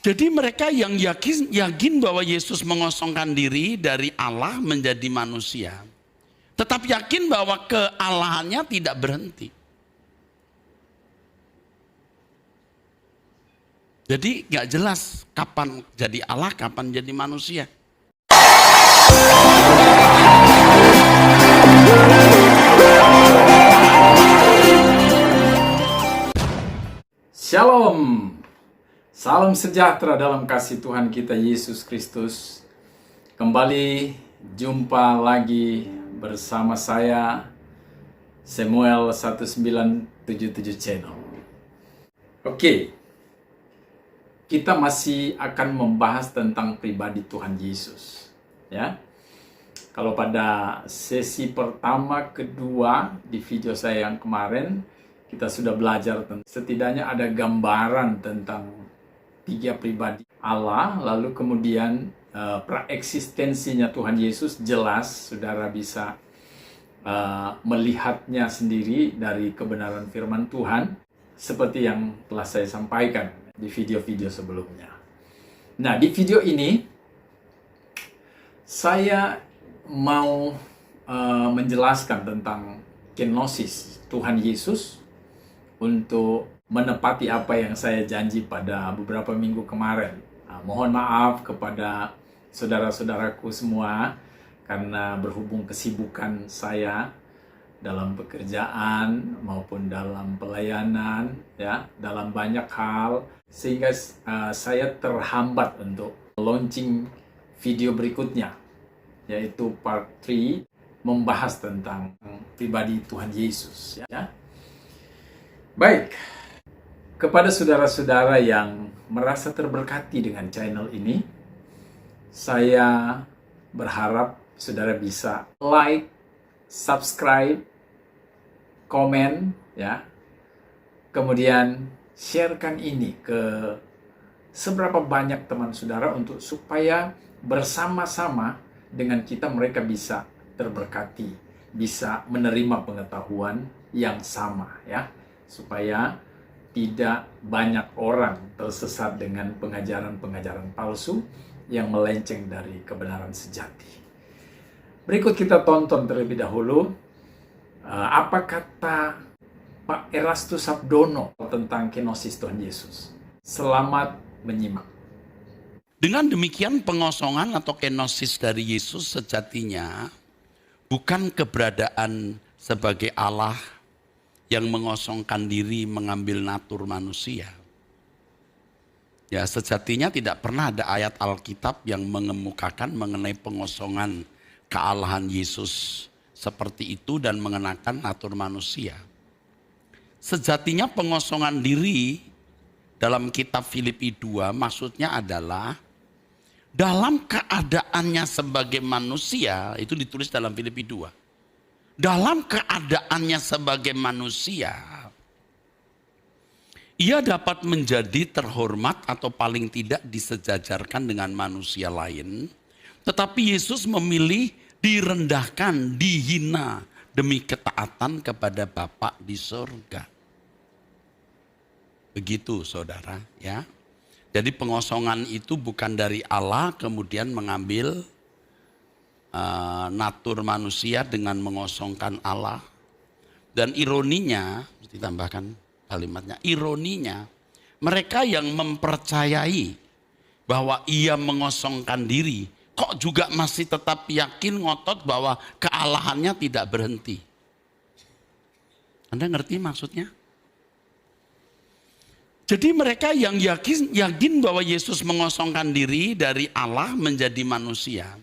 Jadi mereka yang yakin bahwa Yesus mengosongkan diri dari Allah menjadi manusia, tetap yakin bahwa kealahannya tidak berhenti. Jadi nggak jelas kapan jadi Allah, kapan jadi manusia. Shalom, salam sejahtera dalam kasih Tuhan kita Yesus Kristus. Kembali jumpa lagi bersama saya Samuel 1977 Channel. Oke, kita masih akan membahas tentang pribadi Tuhan Yesus, ya. Kalau pada sesi pertama, kedua di video saya yang kemarin, kita sudah belajar tentang, setidaknya ada gambaran tentang tiga pribadi Allah, lalu kemudian praeksistensinya Tuhan Yesus jelas, saudara bisa melihatnya sendiri dari kebenaran firman Tuhan, seperti yang telah saya sampaikan di video-video sebelumnya. Nah, di video ini saya mau menjelaskan tentang kenosis Tuhan Yesus untuk menepati apa yang saya janji pada beberapa minggu kemarin. Mohon maaf kepada saudara-saudaraku semua karena berhubung kesibukan saya dalam pekerjaan maupun dalam pelayanan, ya, dalam banyak hal, sehingga saya terhambat untuk launching video berikutnya, yaitu part 3 membahas tentang pribadi Tuhan Yesus, ya. Baik, kepada saudara-saudara yang merasa terberkati dengan channel ini, saya berharap saudara bisa like, subscribe, komen, ya. Kemudian sharekan ini ke seberapa banyak teman saudara untuk supaya bersama-sama dengan kita mereka bisa terberkati, bisa menerima pengetahuan yang sama, ya. Supaya tidak banyak orang tersesat dengan pengajaran-pengajaran palsu yang melenceng dari kebenaran sejati. Berikut kita tonton terlebih dahulu apa kata Pak Erastus Sabdono tentang kenosis Tuhan Yesus. Selamat menyimak. Dengan demikian pengosongan atau kenosis dari Yesus sejatinya bukan keberadaan sebagai Allah yang mengosongkan diri mengambil natur manusia. Ya, sejatinya tidak pernah ada ayat Alkitab yang mengemukakan mengenai pengosongan kealahan Yesus seperti itu dan mengenakan natur manusia. Sejatinya pengosongan diri dalam kitab Filipi 2 maksudnya adalah dalam keadaannya sebagai manusia, itu ditulis dalam Filipi 2. Dalam keadaannya sebagai manusia, ia dapat menjadi terhormat atau paling tidak disejajarkan dengan manusia lain. Tetapi Yesus memilih direndahkan, dihina demi ketaatan kepada Bapa di surga. Begitu saudara, ya. Jadi pengosongan itu bukan dari Allah kemudian mengambil natur manusia dengan mengosongkan Allah. Dan ironinya, ditambahkan kalimatnya, ironinya mereka yang mempercayai bahwa ia mengosongkan diri, kok juga masih tetap yakin ngotot bahwa kealahannya tidak berhenti. Anda ngerti maksudnya? Jadi mereka yang yakin bahwa Yesus mengosongkan diri dari Allah menjadi manusia,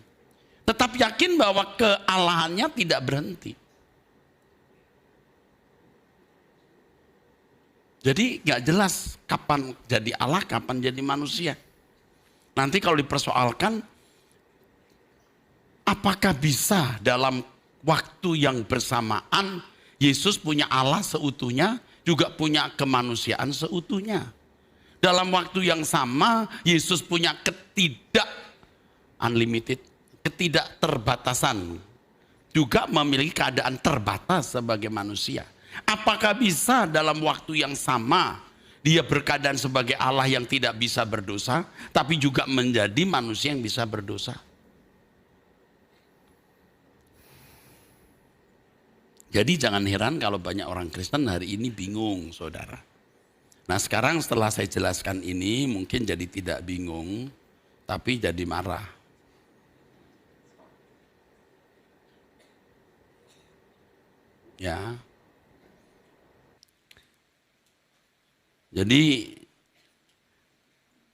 tetap yakin bahwa kealahannya tidak berhenti. Jadi nggak jelas kapan jadi Allah, kapan jadi manusia. Nanti kalau dipersoalkan, apakah bisa dalam waktu yang bersamaan Yesus punya Allah seutuhnya, juga punya kemanusiaan seutuhnya. Dalam waktu yang sama Yesus punya ketidakterbatasan, juga memiliki keadaan terbatas sebagai manusia. Apakah bisa dalam waktu yang sama Dia berkeadaan sebagai Allah yang tidak bisa berdosa, tapi juga menjadi manusia yang bisa berdosa. Jadi jangan heran kalau banyak orang Kristen hari ini bingung, saudara. Nah sekarang setelah saya jelaskan ini, mungkin jadi tidak bingung, tapi jadi marah. Ya. Jadi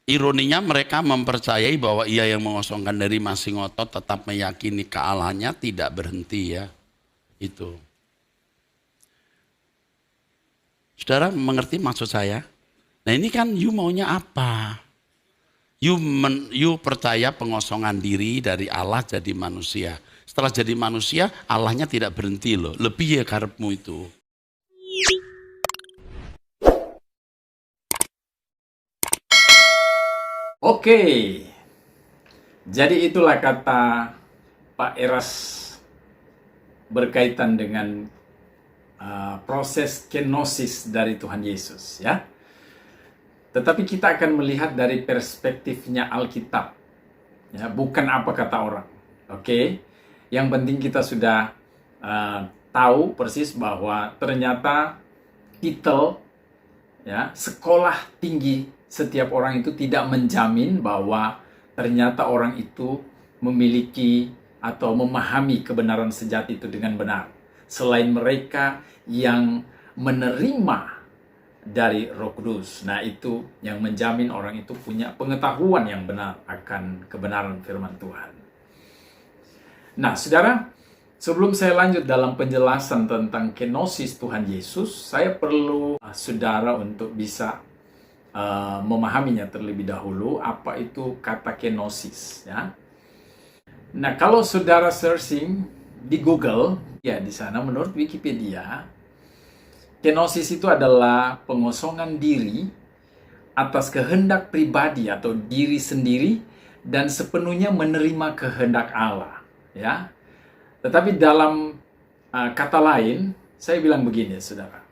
ironinya mereka mempercayai bahwa ia yang mengosongkan dari masing otot tetap meyakini kealahannya, tidak berhenti ya. Itu. Saudara mengerti maksud saya? Nah ini kan you maunya apa? You percaya pengosongan diri dari Allah jadi manusia. Setelah jadi manusia, Allahnya tidak berhenti loh. Lebih ya karepmu itu. Oke, jadi itulah kata Pak Eras berkaitan dengan proses kenosis dari Tuhan Yesus, ya. Tetapi kita akan melihat dari perspektifnya Alkitab, ya, bukan apa kata orang. Oke, yang penting kita sudah tahu persis bahwa ternyata titel, ya, sekolah tinggi setiap orang itu tidak menjamin bahwa ternyata orang itu memiliki atau memahami kebenaran sejati itu dengan benar. Selain mereka yang menerima dari Roh Kudus. Nah, itu yang menjamin orang itu punya pengetahuan yang benar akan kebenaran firman Tuhan. Nah, saudara, sebelum saya lanjut dalam penjelasan tentang kenosis Tuhan Yesus, saya perlu saudara untuk bisa memahaminya terlebih dahulu apa itu kata kenosis, ya. Nah, kalau saudara searching di Google, ya di sana menurut Wikipedia, kenosis itu adalah pengosongan diri atas kehendak pribadi atau diri sendiri dan sepenuhnya menerima kehendak Allah, ya. Tetapi dalam kata lain, saya bilang begini, saudara.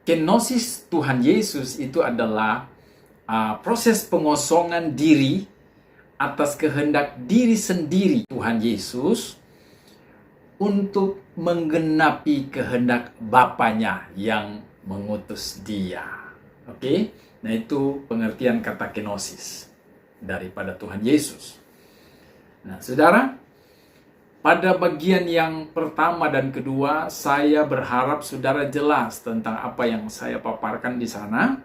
Kenosis Tuhan Yesus itu adalah proses pengosongan diri atas kehendak diri sendiri Tuhan Yesus untuk menggenapi kehendak Bapanya yang mengutus dia. Oke? Nah, itu pengertian kata kenosis daripada Tuhan Yesus. Nah, saudara, pada bagian yang pertama dan kedua, saya berharap saudara jelas tentang apa yang saya paparkan di sana,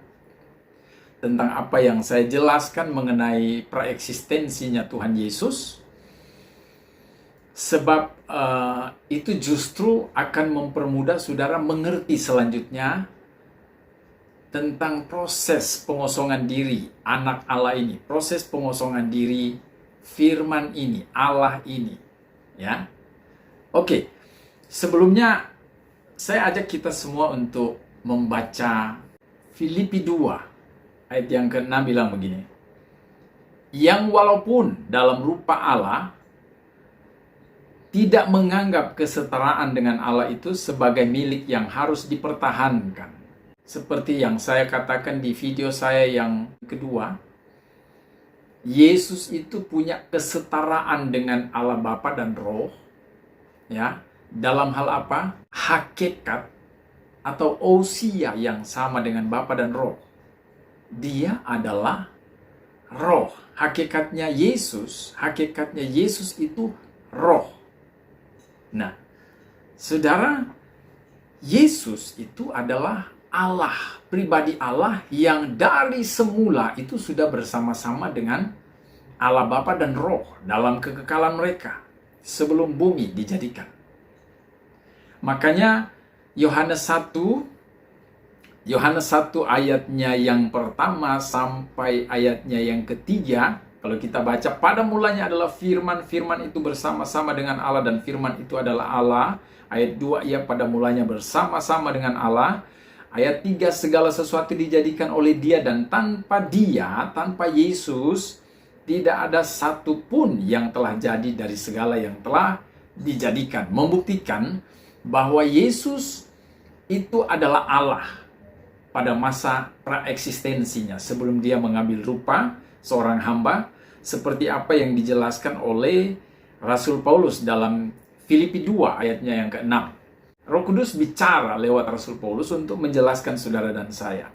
tentang apa yang saya jelaskan mengenai praeksistensinya Tuhan Yesus, sebab itu justru akan mempermudah saudara mengerti selanjutnya tentang proses pengosongan diri anak Allah ini, proses pengosongan diri firman ini, Allah ini. Ya, oke. Sebelumnya saya ajak kita semua untuk membaca Filipi 2 ayat yang ke-6 bilang begini. Yang walaupun dalam rupa Allah tidak menganggap kesetaraan dengan Allah itu sebagai milik yang harus dipertahankan. Seperti yang saya katakan di video saya yang kedua, Yesus itu punya kesetaraan dengan Allah Bapa dan Roh, ya, dalam hal apa? Hakikat atau ousia yang sama dengan Bapa dan Roh. Dia adalah Roh. Hakikatnya Yesus itu Roh. Nah, saudara, Yesus itu adalah Allah, pribadi Allah yang dari semula itu sudah bersama-sama dengan Allah Bapa dan Roh dalam kekekalan mereka sebelum bumi dijadikan. Makanya Yohanes 1 ayatnya yang pertama sampai ayatnya yang ketiga, kalau kita baca, pada mulanya adalah firman, firman itu bersama-sama dengan Allah dan firman itu adalah Allah. Ayat 2, ia pada mulanya bersama-sama dengan Allah. Ayat 3, segala sesuatu dijadikan oleh dia dan tanpa dia, tanpa Yesus, tidak ada satupun yang telah jadi dari segala yang telah dijadikan. Membuktikan bahwa Yesus itu adalah Allah. pada masa praeksistensinya sebelum dia mengambil rupa seorang hamba, seperti apa yang dijelaskan oleh Rasul Paulus dalam Filipi 2 ayatnya yang ke-6. Roh Kudus bicara lewat Rasul Paulus untuk menjelaskan saudara dan saya.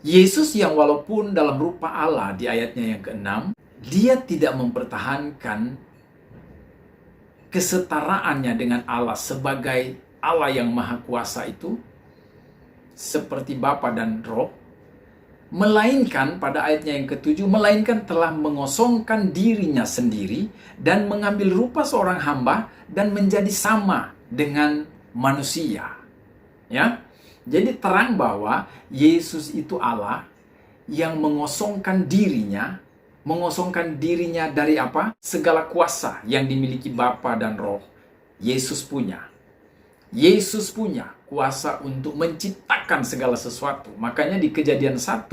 Yesus yang walaupun dalam rupa Allah di ayatnya yang ke-6, dia tidak mempertahankan kesetaraannya dengan Allah sebagai Allah yang Maha Kuasa itu, seperti Bapa dan Roh, melainkan pada ayatnya yang ke-7, melainkan telah mengosongkan dirinya sendiri dan mengambil rupa seorang hamba dan menjadi sama dengan manusia. Ya, jadi terang bahwa Yesus itu Allah yang mengosongkan dirinya dari apa? Segala kuasa yang dimiliki Bapa dan Roh. Yesus punya kuasa untuk menciptakan segala sesuatu. Makanya di Kejadian 1,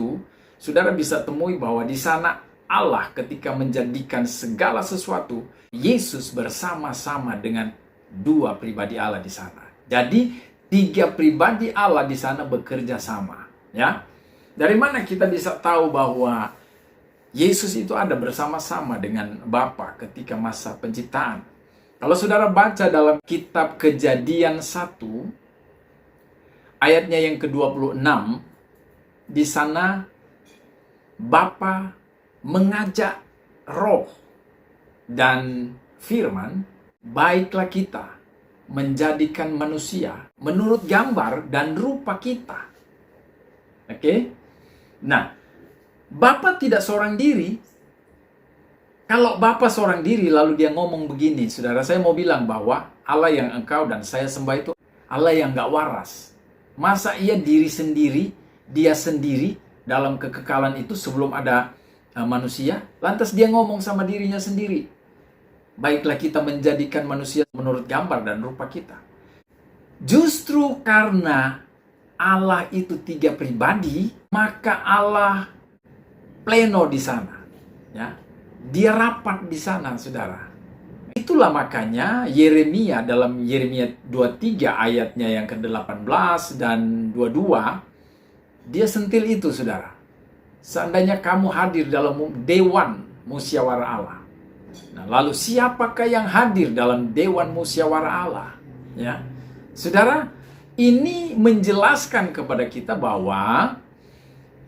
saudara bisa temui bahwa di sana Allah ketika menjadikan segala sesuatu, Yesus bersama-sama dengan dua pribadi Allah di sana. Jadi 3 pribadi Allah di sana bekerja sama. Ya, dari mana kita bisa tahu bahwa Yesus itu ada bersama-sama dengan Bapa ketika masa penciptaan? Kalau saudara baca dalam kitab Kejadian 1, ayatnya yang ke-26, di sana Bapa mengajak Roh dan firman, baiklah kita menjadikan manusia menurut gambar dan rupa kita. Oke? Nah, Bapa tidak seorang diri. Kalau Bapa seorang diri lalu dia ngomong begini, saudara, saya mau bilang bahwa Allah yang engkau dan saya sembah itu Allah yang gak waras. Masa ia diri sendiri, dia sendiri dalam kekekalan itu sebelum ada manusia, lantas dia ngomong sama dirinya sendiri, baiklah kita menjadikan manusia menurut gambar dan rupa kita. Justru karena Allah itu 3 pribadi, maka Allah pleno di sana. Ya, dia rapat di sana, saudara. Itulah makanya Yeremia dalam Yeremia 23 ayatnya yang ke-18 dan 22, dia sentil itu, saudara. Seandainya kamu hadir dalam dewan musyawarah Allah. Nah, lalu siapakah yang hadir dalam dewan musyawarah Allah? Ya, saudara, ini menjelaskan kepada kita bahwa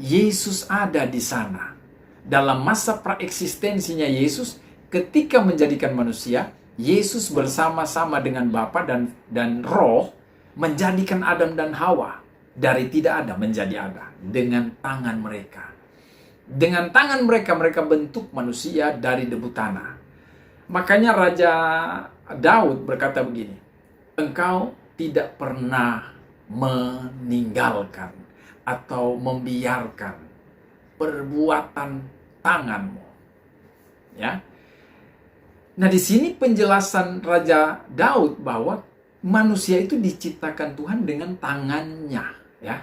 Yesus ada di sana. Dalam masa praeksistensinya Yesus, ketika menjadikan manusia, Yesus bersama-sama dengan Bapa dan Roh menjadikan Adam dan Hawa dari tidak ada menjadi ada dengan tangan mereka. Dengan tangan mereka, mereka bentuk manusia dari debu tanah. Makanya Raja Daud berkata begini, engkau tidak pernah meninggalkan atau membiarkan perbuatan tanganmu. Ya. Nah, di sini penjelasan Raja Daud bahwa manusia itu diciptakan Tuhan dengan tangannya, ya.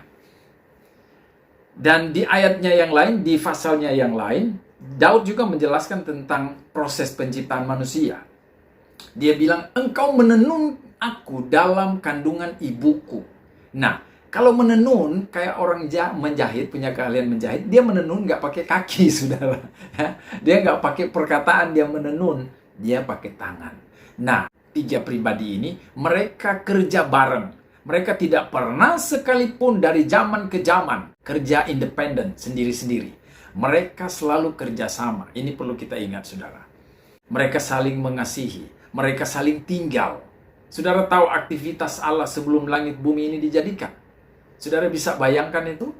Dan di ayatnya yang lain, di pasalnya yang lain, Daud juga menjelaskan tentang proses penciptaan manusia. Dia bilang, engkau menenun aku dalam kandungan ibuku. Nah, kalau menenun, kayak orang menjahit, punya keahlian menjahit, dia menenun nggak pakai kaki, saudara. Dia nggak pakai perkataan, dia menenun. Dia pakai tangan. Nah, 3 pribadi ini, mereka kerja bareng. Mereka tidak pernah sekalipun dari zaman ke zaman kerja independen, sendiri-sendiri. Mereka selalu kerja sama. Ini perlu kita ingat, saudara. Mereka saling mengasihi. Mereka saling tinggal. Saudara tahu aktivitas Allah sebelum langit bumi ini dijadikan? Saudara bisa bayangkan itu?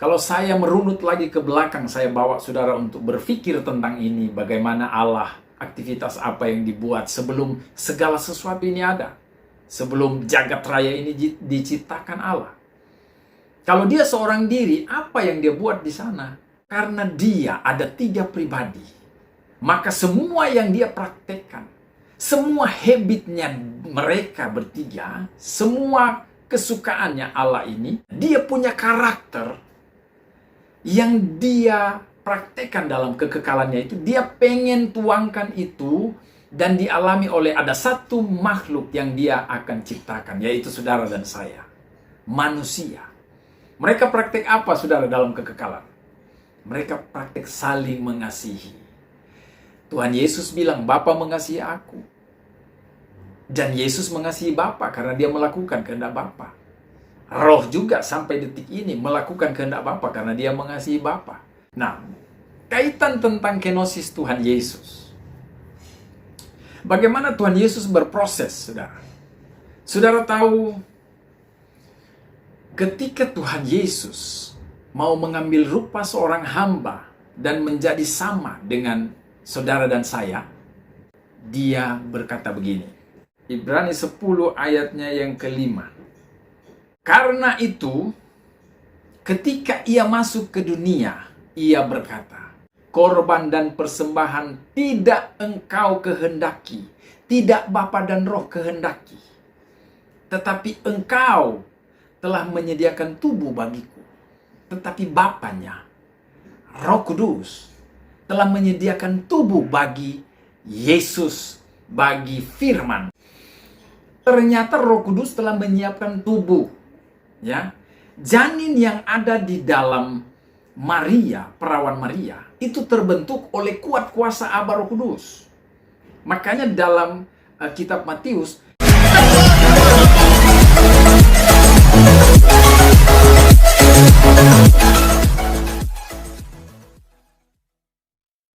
Kalau saya merunut lagi ke belakang, saya bawa saudara untuk berpikir tentang ini. Bagaimana Allah, aktivitas apa yang dibuat sebelum segala sesuatu ini ada. Sebelum jagat raya ini diciptakan Allah. Kalau dia seorang diri, apa yang dia buat di sana? Karena dia ada 3 pribadi. Maka semua yang dia praktekkan, semua habitnya mereka bertiga, semua kesukaannya Allah ini, dia punya karakter yang dia praktekkan dalam kekekalannya itu, dia pengen tuangkan itu dan dialami oleh ada satu makhluk yang dia akan ciptakan, yaitu saudara dan saya. manusia. Mereka praktek apa, saudara, dalam kekekalan? Mereka praktek saling mengasihi. Tuhan Yesus bilang, Bapa mengasihi aku. Dan Yesus mengasihi Bapa karena dia melakukan kehendak Bapa. Roh juga sampai detik ini melakukan kehendak Bapa karena dia mengasihi Bapa. Nah, kaitan tentang kenosis Tuhan Yesus. Bagaimana Tuhan Yesus berproses, saudara? Saudara tahu, ketika Tuhan Yesus mau mengambil rupa seorang hamba dan menjadi sama dengan saudara dan saya, dia berkata begini. Ibrani 10 ayatnya yang ke-5. Karena itu, ketika ia masuk ke dunia, ia berkata, korban dan persembahan tidak engkau kehendaki, tidak Bapa dan Roh kehendaki, tetapi engkau telah menyediakan tubuh bagiku. Tetapi Bapanya, Roh Kudus, telah menyediakan tubuh bagi Yesus, bagi firman. Ternyata Roh Kudus telah menyiapkan tubuh. Ya, janin yang ada di dalam Maria, perawan Maria, itu terbentuk oleh kuat kuasa Aba Roh Kudus. Makanya dalam kitab Matius,